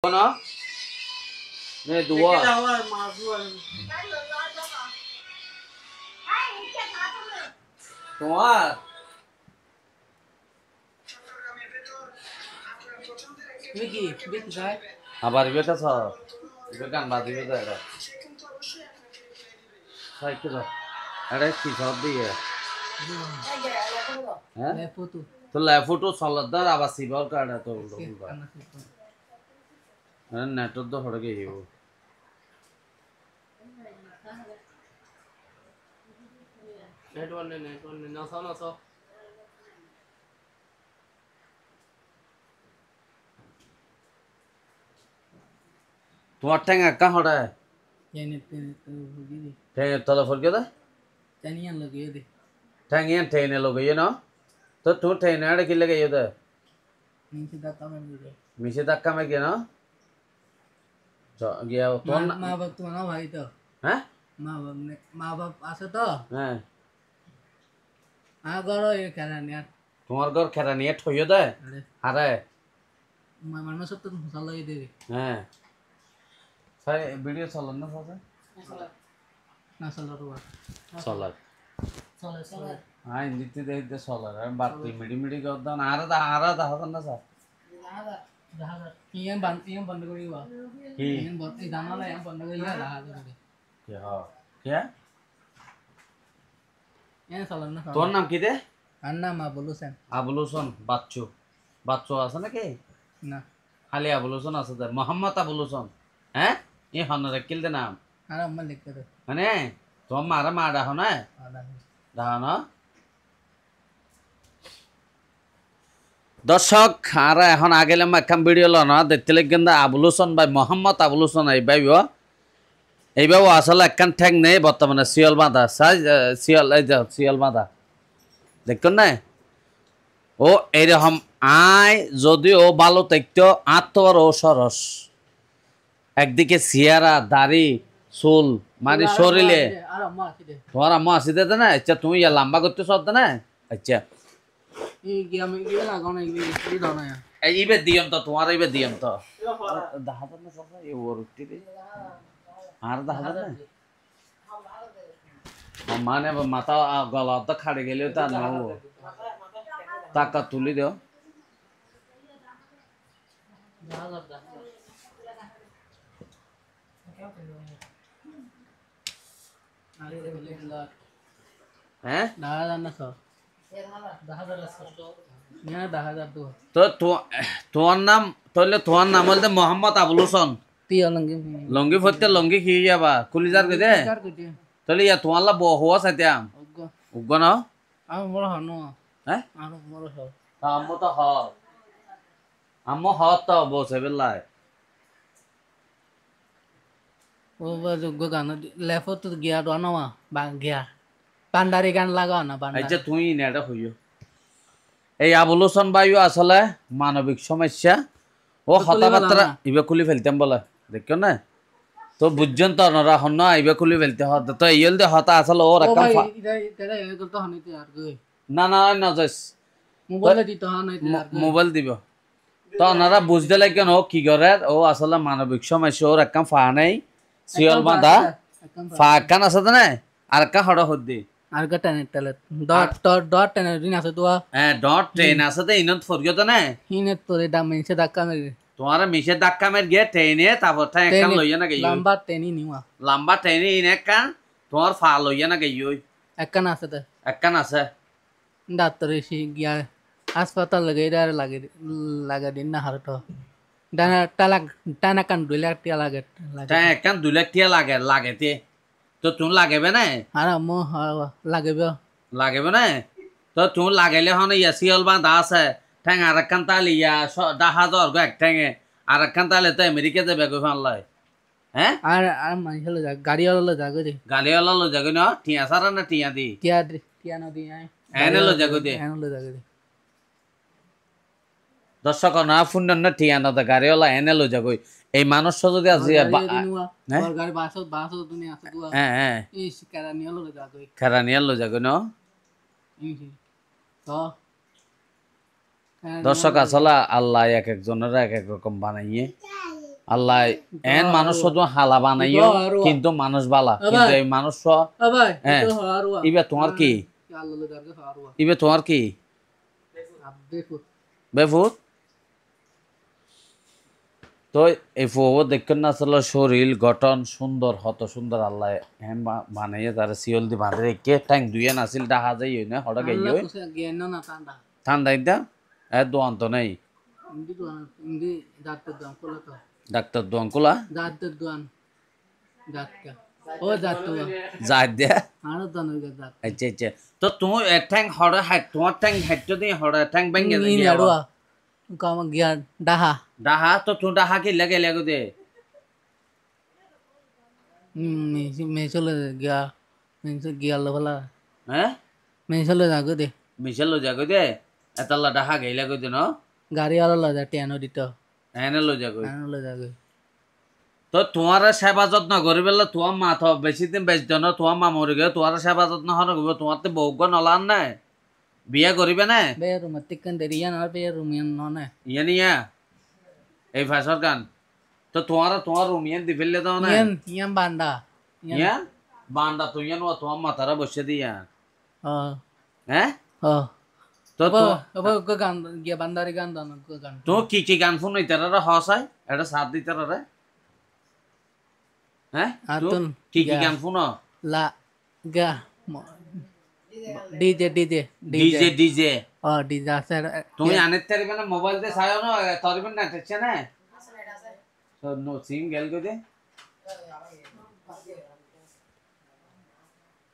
না নে দুয়া তোমার আবার বেটা ছ গান বাজিবে তো এটা সাইকেল আরে কি সব দিয়ে হ্যাঁ তো লেফটো সলদার আবার সিবল কাটা তো নেটর তো হড়ে গিয়ে তোমার ঠ্যাং একা হড়ে ঠ্যাঙের তলে ফরকে দে ঠ্যাং ইয়ান ঠেনে লগাইয়ে না তো তুমি ঠেনে আড়ে কি লাগাইয়ে দে মিশে ধাক্কা মে গিয়ে না গিয়া তোর মা বাপ তো না ভাই তো হ্যাঁ মা বাপ আছে তো হ্যাঁ গড় খেলা নিয়ে তোমার ঘর খেরা নিয়ে ঠইয়ে দেয় আরে মানুষ তো মশালা দেবে হ্যাঁ সাই ভিডিও চলন না সাথে না চলো তো চলার চলে হ্যাঁ হিন্দিতে দেখতে চলার আমি বাড়তি মিডি মিডি করতাম আরা হাজার না স্যার ইয়ে বন্ধ করি বা কি এই জানালা ইয়ে বন্ধ করি কে কে চলো না তোর নাম কি দে আর না মা বলো স্যার আবুল হোসেন বাচ্চু আছে নাকি না খালি আবুল হোসেন আছে তার মোহাম্মদ আবুল হোসেন হ্যাঁ এ হনরে কিলতে নাম আর আম্মা লিখতে দে মানে তোমার মারা মা ডাহো না ডাহো না দর্শক আর এখন আগেলাম একখান ভিডিও লো না দেখতে কিন্তু আবুল হোসেন ভাই মোহাম্মদ আবুল হোসেন এইবাবু আসলে একখান ঠ্যাং নেই বর্তমানে শিয়াল বাঁধা শিয়াল বাঁধা দেখুন না ও এইরকম আয় যদি ও ভালো দেখতো আত্মর ও সরস একদিকে সিয়ারা দাড়ি চুল মানে শরীরে আর আম্মা আছে দে তোমার আম্মা আসি দে না আচ্ছা তুমি ইয়া লম্বা করতে সব না আচ্ছা এই গিয়ে লাগাও না এই দাও না এইবে দিয়ম তো তোমার এইবে দিয়ম তো দাহাজার না সব এই ওর উঠতে দে আর দাহাজার না মানে মাথা গলা তো খাড়ে গেলেও তা না টাকা তুলি দেও হ্যাঁ তো তোমার নাম তাহলে তোমার নাম বলতে মোহাম্মদ আবুল হোসেন লঙ্গি ফতে লঙ্গি খেয়ে যাবা কুলিজার কে দে তাহলে ইয়া তোমার লা বহুয়া সাইতাম উগ্গ না আমি বড় হন হ্যাঁ আমি বড় হন আম্মু তো হ আম্মু হ তো বসে বেলায় ও গান লেফো তো গিয়া দোয়া বা গিয়া পান্ডারি গান লাগাও না আচ্ছা তুই নেটা হইও এই আবুল হোসেন ভাইও আসলে মানবিক সমস্যা ও হতাবার্তা ইবে খুলি ফেলতাম বলে দেখো না তো বুঝছেন তো ওনারা হন না ইবে খুলি ফেলতে হত তো এই হলতে হতা আসলে ওর একটা না না না যাস মোবাইল দিব তো ওনারা বুঝতে লাগেন ও কি করে ও আসলে মানবিক সমস্যা ওর একটা ফা নেই শিয়াল বাঁধা ফা কান আছে না আর একটা হড় হদ্দি আর কা টেনে তেলে ডট টেনে দিন আছে তো হ্যাঁ ডট ট্রেন আছে তো ইনত ফরগিও তো না হিনে তোরে দাম মিছে ধাক্কা মেরে তোমার মিশে ধাক্কা মেরে গিয়ে ট্রেনে তারপর ঠাই একখান লইয়া না গেই লম্বা ট্রেনই নিওয়া লম্বা ট্রেনে ইন একখান তোমার ফা লইয়া না গেই ওই একখান আছে তো একখান আছে ডাক্তারে সে গিয়া হাসপাতাল লাগে দিন না হারটো ডানা টানা কান 2 লাখ টাকা লাগে তাই একখান 2 লাখ টাকা লাগে তে তো তুমি লাগাবে না আর মো লাগবে না তো তুমি লাগাইলে হন ইয়া শিয়াল বাঁধা আছে ঠ্যাং আর একখান তাহলে ইয়া 10,000 গো এক ঠ্যাঙে আর একখান তাহলে তো আমেরিকা যাবে গো ফানলাই হ্যাঁ আর মানুষ হলো গাড়িওয়ালা যাগো দে গাড়িওয়ালা লো যাগো না টিয়া সারা না টিয়া দি টিয়া নদী এনে লো যাগো দে দর্শক না ফুন্ডন না টিয়া না গাড়িওয়ালা এনে লো যাগো এই মানুষ যদি আজি হ্যাঁ খেরানিয়াল লো যাগো না দর্শক আসলে আল্লাহ এক একজনের এক এক রকম বানাইয়ে আল্লাহ এন মানুষ তো হালা বানাইও কিন্তু মানুষ বালা কিন্তু এই মানুষ ভাই হ্যাঁ তো হারুয়া ইবে তোমার কি আল্লাহ দারকে হারুয়া ইবে তোমার কি আব্দে ফুট বেফুত তো এই ফুয়ো দেখেন না আসলে শরীর গঠন সুন্দর হত সুন্দর আল্লাহ হ্যাঁ বানাইয়ে তার সিওল দি বাঁধে রেখে ট্যাং দুইয়ে নাছিল ডাহা যাই না হঠাৎ গাই আল্লাহ কুছে জ্ঞান না ঠান্ডা ঠান্ডা ইদা দোয়ান তো নেই ইন্দি দোয়ান ইন্দি ডাক্তার দোয়ান কোলা তো ডাক্তার দোয়ান কোলা ডাক্তার দোয়ান ডাক্তার ও ডাক্তার যা দিয়া আরো দোয়ান হইগে ডাক্তার আচ্ছা আচ্ছা তো তুমি ঠ্যাং হড়ে হাইট তোমার ঠ্যাং হাইট দিয়ে হড়ে ঠ্যাং ভেঙে নি আরুয়া কাম জ্ঞান ডাহা ডাহা তো তুমি ডাহা কি লাগে লাগে দে মে চলে গিয়া মে গিয়া লবলা হ্যাঁ মে চলে যাগো দে মিশাল লো যাগো দে এতাল্লা ডাহা গাই লাগে দে ন গাড়ি আলো লা যা টেনো দিত এনে লো যাগো আনো লো যাগো তো তোমার সেবা যত্ন করি পেলে তোমার মা তো বেশি দিন বেঁচত না তোমার মা মরে গেলে তোমার সেবা যত্ন হন করবো তোমার তো বউগ নলান নাই বিয়া করিবে না বে রুম টিকন দেরিয়ান আর বে রুমিয়ান ননে ইয়ে নিয়া এই ফাঁসর গান তো তোমার রুমিয়ান দি ফেললে দাও না ইয়ান ইয়ান বান্ডা ইয়া বান্দা তুই ইয়ান তোমার মাথারা বসে দিয়া ও হ্যাঁ ও তো ও গো গান গিয়া বান্দারি গান দান গো গান তো কি গান শুন ইতারা হসাই এটা সাথ দিতারা রে হ্যাঁ আতুন কি গান শুন লা গা ডিজে ডিজে ডিজে ডিজে ও ডিজে আছে তুমি আনের তারি মানে মোবাইল তে ছায়ো না তরবেন না টেকছে না তো নো সিম গেল গো দে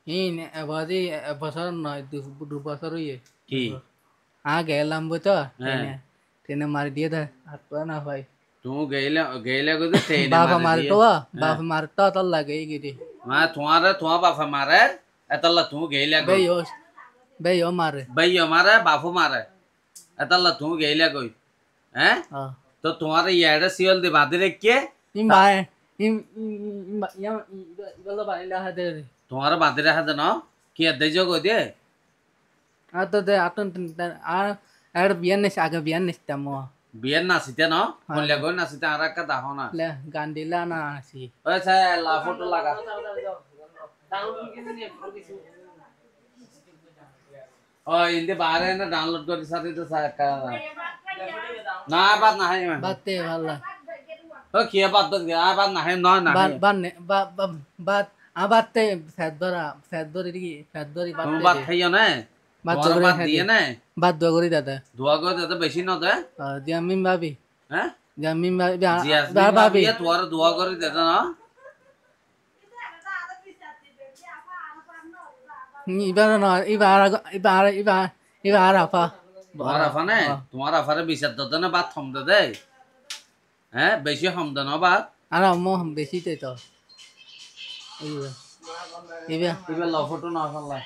ইন বাদি বছর নয় দু বছর হইয়ে কি গেলাম বই তো ট্রেনে মারি দিয়ে দে আর তো না ভাই তুমি গেলে গো দে ট্রেনে বাবা মারতো বাবা মারতো তো লাগে গিরি মা তোমার বাপা মারে এতলা তুমি গেলে গো বেয়ো মারে ভাইও মারে বাপু মারে এতলা তুমি গেলে গই হ্যাঁ তো তোমার ইয়ারে সিওল দি বাদে রেখে ইম ভাই ইম ইম বলো ভাই লা হাতে তোমার বাদে রাখা দেন কি দে যোগ দে আর তো দে আতন আর বিয়ান নেস আগে বিয়ান নেস্তাম বিয়ের নাচিতে ন কল্যাণ গই নাচিতে আর একটা দাহ না লে গান দিলা না আসি ওই সে লা ফটো লাগা ও ইন্দে বারে না ডাউনলোড করে সাথে তো না বাদ না হয় বাতে ভালো ও কি বাদ বাদ না হয় নয় না বাত আবাতে ফেদরি বাত তুমি বাদ খাইও না বাদ দিয়ে না বাত দোয়া করি দাদা দোয়া করে দাদা বেশি না দে জামিন ভাবি হ্যাঁ জামিন ভাবি ভাবি তোর দোয়া করে দাদা না এবার আফা তোমার আফা না তোমার আফারে বিচার দাদা না বাদ থম দে হ্যাঁ বেশি হম দে না বাদ আর আম্মু বেশি তো এবার ল ফটো না আসলে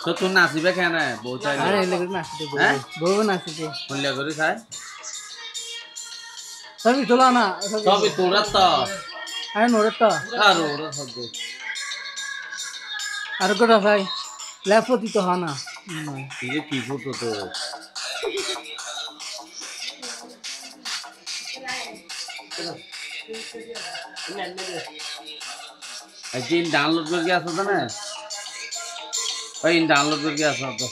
তো তুই নাচিবে কেন বউ চাই বউ নাচিতে হল্লা করে খাই সবই তোলা না সবই তোরা তো আরে নোরে তো আর ওরা সব আর গোটা ভাই ল্যাপটপই তো হয় না কি ফটো তো একদিন ডাউনলোড করে আসো তো না ওই ডাউনলোড করে আসো তো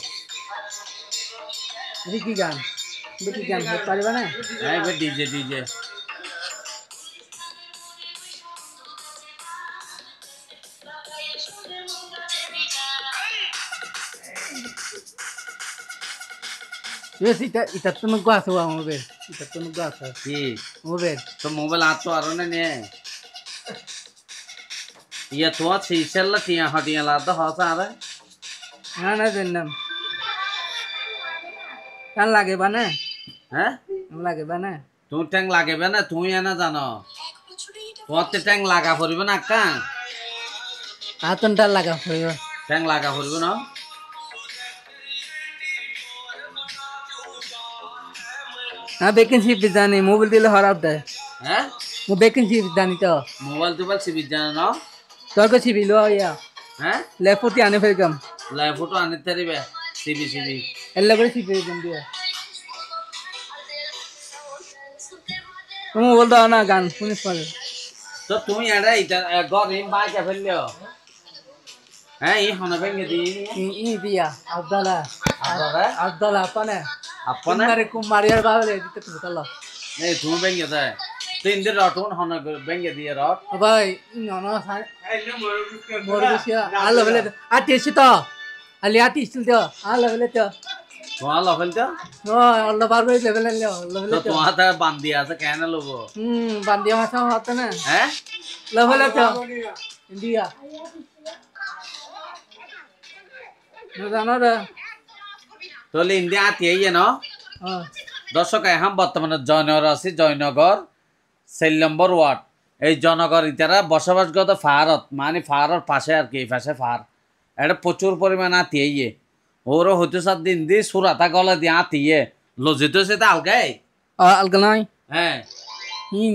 কি গান পারিবা না হ্যাঁ ডিজে ডিজে এটা তো নগো আছে মোবাইল এটা তো নগো আছে কি মোবাইল তো মোবাইল আত তো আরো নে ইয়া তো আছে ইনশাআল্লাহ টিয়া হটিয়া লাদ হসা আরে না না জানলাম কান লাগে বানে হ্যাঁ লাগে বানে তুমি ট্যাং লাগবে না তুমি এনা জানো তোমার ট্যাং লাগা পড়বে না কা আতনটা লাগা পড়বে ট্যাং লাগা পড়বে না না ভ্যাকেন্সি জানি মোবাইল দিলে খারাপ দেয় হ্যাঁ মো ভ্যাকেন্সি জানি তো মোবাইল টোবাইল সিবি জানো না তোর কাছে ছিল ইয়া হ্যাঁ ল্যাপটপটি আনে ফেলকাম লাই ফটো আনি তারিবে সিবি সিবি এল্লা করে সিপে দেন দিয়া তুমি বলতো না গান শুনিস পারে তো তুমি এটা ইটা গর ইন বাই কে ফেললিও হ্যাঁ ই হনা ভেঙে দি ই দিয়া আব্দালা আপনারা আব্দালা আপনে আপনা কুমারিয়ার বাবা দিতে তুমি চলো এই তুমি ভেঙে দেয় তিন দিন রটুন হনা ভেঙে দিয়ে রট ভাই নন মরগুসিয়া আলো বলে আটিছি তো আলি আটিছিল তো আলো বলে তো তোমার লফেল তো ও আল্লাহ পারবে লেভেল আলো তো লেভেল তো তোমার তা বান্দি আছে কেন লোবো বান্দিয়া মাথা হতে না হ্যাঁ লেভেল তো ইন্ডিয়া জানো রে তাহলে ইন্ডিয়া আতিয়ে ন দর্শক এখন বর্তমানে জয়নগর আছে জয়নগর 4 নম্বর ওয়ার্ড এই জনগর ইতারা বসবাসগত ফারত মানে ফারর পাশে আর কি পাশে ফার এটা প্রচুর পরিমাণ আতিয়ে ওরও হইতে সাত দিন দি সুরাতা গলা দিয়ে আতিয়ে লজিত সেটা আলগাই আলগলাই হ্যাঁ হিন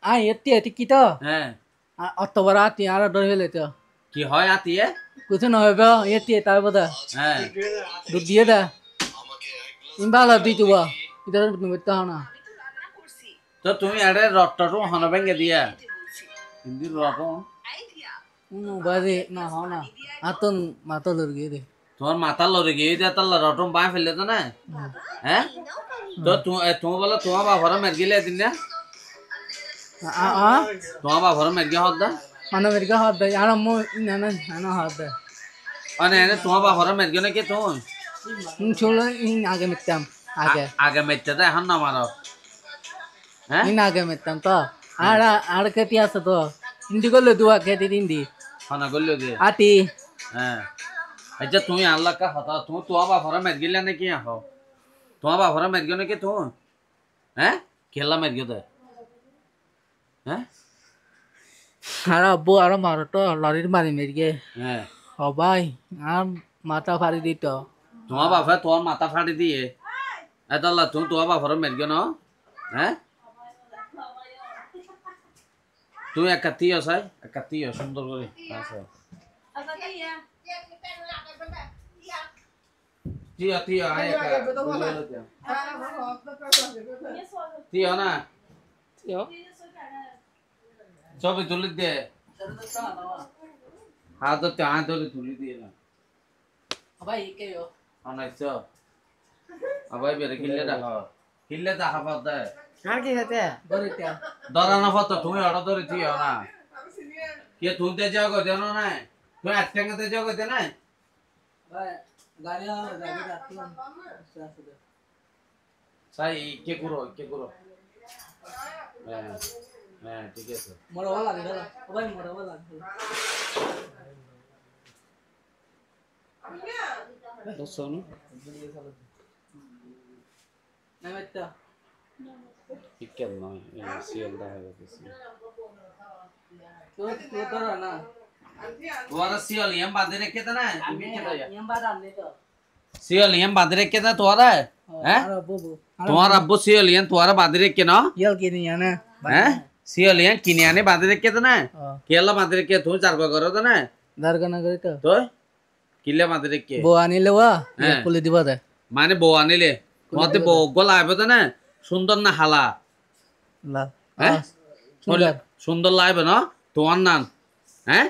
আই এতে এতে কি তো হ্যাঁ অত বড় আতি আর ডর হইলে তো কি হয় আতিয়ে কিছু না হবে এতে তাই বদা হ্যাঁ দুধ দিয়ে দা ইমবালা দিতুবা ইদার তুমি করতে না তো তুমি এটা রট্টটু হন ভেঙে দিয়া হিন্দি রটু বাজে না হয় না আতন মাথা লড়গিয়ে দে তোমার মাথা লড়ে গিয়ে দিয়ে তার রটম বাঁ ফেলে তো না হ্যাঁ তো তুমি বলো তোমার বাবার মের গিলে দিন না তোমার বাবার মের গিয়ে হদ দা মানে মেরে কা হাত দে আর মো না না না হাত দে মানে এনে তোমার বাবার মের গিয়ে নাকি তুমি চলো ইন আগে মিতাম আগে আগে মেরতে তো এখন না মারো হ্যাঁ ইন আগে মিতাম তো আর আর কেতি আছে তো হিন্দি করলে দুয়া কেতি দিন দি খানা করলো দিয়ে আটি হ্যাঁ আচ্ছা তুমি আল্লাহ কা হতা তুমি তোমার বাবার মের গিলে নাকি আহ তোমার বাবার মের গিয়ে নাকি তুমি হ্যাঁ খেলা মের গিয়ে হ্যাঁ আর আব্বু আর মারো তো লরির মারি মেরিয়ে হ্যাঁ সবাই আর মাথা ফাড়ি দিত তোমার বাপে তোমার মাথা ফাটি দিয়ে এত আল্লাহ তুমি তোমার বাবার মের গিয়ে ন হ্যাঁ তুমি একটা তিয় চাই একটা তিয় সুন্দর করে আছে তিয় তিয় আয় তিয় না ছবি তুলি দে হাত ধরতে হাত ধরে তুলি দিয়ে না ভাই কে yo অনাইছ আবাই বেরে কিল্লে দেখা পাত দে আর কি হতে বরিটা ধরা না পাত তুমি অর্ডার ধরে তিয় না কে তুই দে যাও গো দেন না তুই একটাঙ্গে দে যাও গো দে না ভাই গাড়ি রাখলাম সাই কে করো হ্যাঁ হ্যাঁ ঠিক আছে মোর ওলা লাগে ভাই মোর ওলা লাগে তো শোনো না মেটা ইকেল নয় সিএল দেখা যাচ্ছে তো তোরা না তোরা সিএল এম বাঁধে রেখে দে না তুমি কে দাও এম বাদ আনলে তো সিএল এম বাঁধে রেখে দে তোরা হ্যাঁ আর বাবু তোমার আব্বু সিএল এম তোরা বাঁধে রেখে না ইয়াল কি নিয়া না হ্যাঁ সিএল এম কিনে আনে বাঁধে রেখে দে না কেলা বাঁধে রেখে তুমি চার করো তো না দারগানা করে তো তো কিলে বাঁধে রেখে বউ আনিলে ওয়া খুলে দিবা দে মানে বউ আনিলে তোমাতে বউ গলা আইবে তো না সুন্দর না হালা লা হ্যাঁ সুন্দর সুন্দর লাগবে না তোমার নাম হ্যাঁ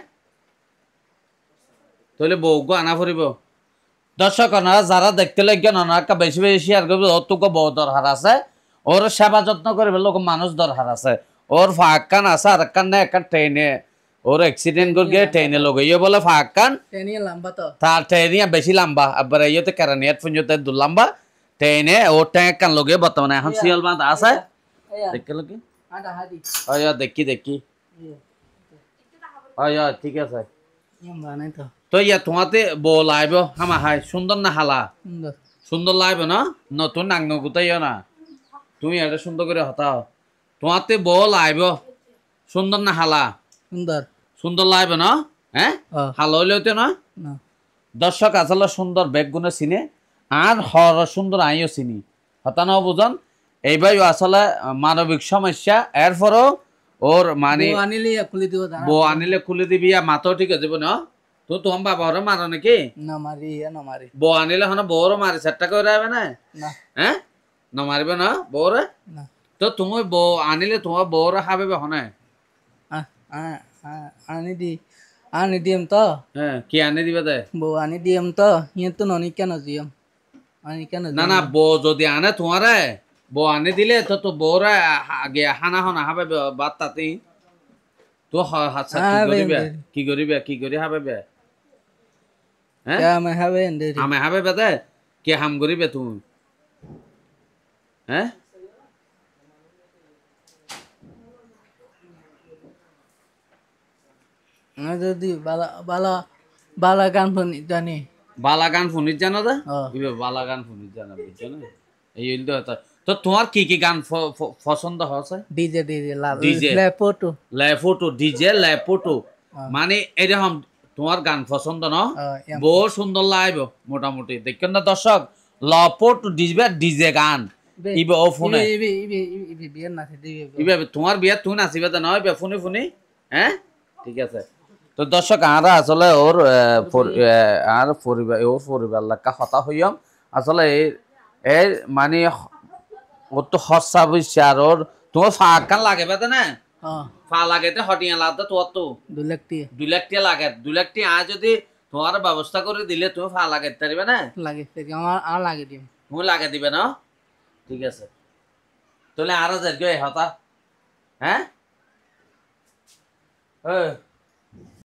তাহলে বউ গো আনা ফুরিব দর্শক ওনারা যারা দেখতে লাগবেন ওনারা বেশি বেশি শেয়ার করবে ওর তো বউ দরকার আছে ওর সেবা যত্ন করবে লোক মানুষ দরকার আছে ওর ফাঁকান আছে আর কান না একটা ট্রেনে ওর অ্যাক্সিডেন্ট করে গিয়ে ট্রেনে লোক ইয়ে বলে ফাঁকান টেনি লম্বা তো তার ট্রেনে বেশি লম্বা আবার ইয়েতে কারানিয়াত ফুঞ্জতে দু লম্বা ট্রেনে ওর ট্যাঙ্ক কান লোকে বর্তমানে এখন সিএল বাঁধ আছে দেখতে লোকে আটা হাদি আয়া দেখি আয়া ঠিক আছে এম বানাই তো তো ইয়া তোমাতে বউ লাইব হামা হাই সুন্দর না হালা সুন্দর সুন্দর লাইব না নতুন নাং নগুতাইও না তুমি এটা সুন্দর করে হতাও তোমাতে বউ লাইব সুন্দর না হালা সুন্দর সুন্দর লাইব না হ্যাঁ হালো হইলেও না না দর্শক আসলে সুন্দর বেগগুলো চিনে আর হর সুন্দর আইও চিনি হতা না বুঝন এইবার আসলে মানবিক সমস্যা এরপরও ওর মানে বউ আনিলে খুলে দিব বউ আনিলে খুলে দিবি আর মাথাও ঠিক আছে না তো তোমার বাবারে মারো নাকি নমারি নমারি বউ আনিলে হন বউরও মারি সেটটা করে যাবে না না হ্যাঁ না মারিবে না বউরে না তো তুমি বউ আনিলে তোমার বউরে খাবে হনে আনি দিম তো হ্যাঁ কি আনি দিবে দে বউ আনি দিম তো ইয়ে তো ননি কেন দিম আনি কেন না না বউ যদি আনে তোমারে বউ আনি দিলে তো তো বউরে আগে হানা হনা হবে বাদ তাতেই তো হাসা কি করিবে কি করি হবে বে হ্যাঁ আমি হবে আমি হবে বেদে কি হাম করিবে তুমি হ্যাঁ যদি বালা বালা বালা গান শুনি জানি বালা গান শুনিত জানো দে ও ইবে বালা গান শুনিত জানো বুঝছো না এই হইল তো তো তোমার কি কি গান পছন্দ হচ্ছে ডিজে ডিজে লা ডিজে লে ফটো লেফোটো ডিজে লেফোটো মানে এরকম তোমার গান পছন্দ ন বহু সুন্দর লাগবে মোটামুটি দেখেন না দর্শক লপোটো ডিজে ডিজে গান ইবে ও ফোনে ইবি বিয়ার নাচে দিবে ইবে তোমার বিয়া তুই নাচিবে তো নয় ফোনে ফোনে হ্যাঁ ঠিক আছে তো দর্শক আমরা আসলে ওর আর পরিবার লেখা হতা হইম আসলে এই মানে ওর তো হসা বইছে আর ওর তোমার ফাঁকান লাগে বেতে না ফা লাগে তো হটিয়া লাগতো তোমার তো 2 লাখ টি 2 লাখ টিয়া লাগে 2 লাখ টিয়া যদি তোমার ব্যবস্থা করে দিলে তুমি ফা লাগাইতে পারবে না লাগে আমার আর লাগে দিম তুমি লাগিয়ে দিবে না ঠিক আছে তাহলে আরো যাই হতা হ্যাঁ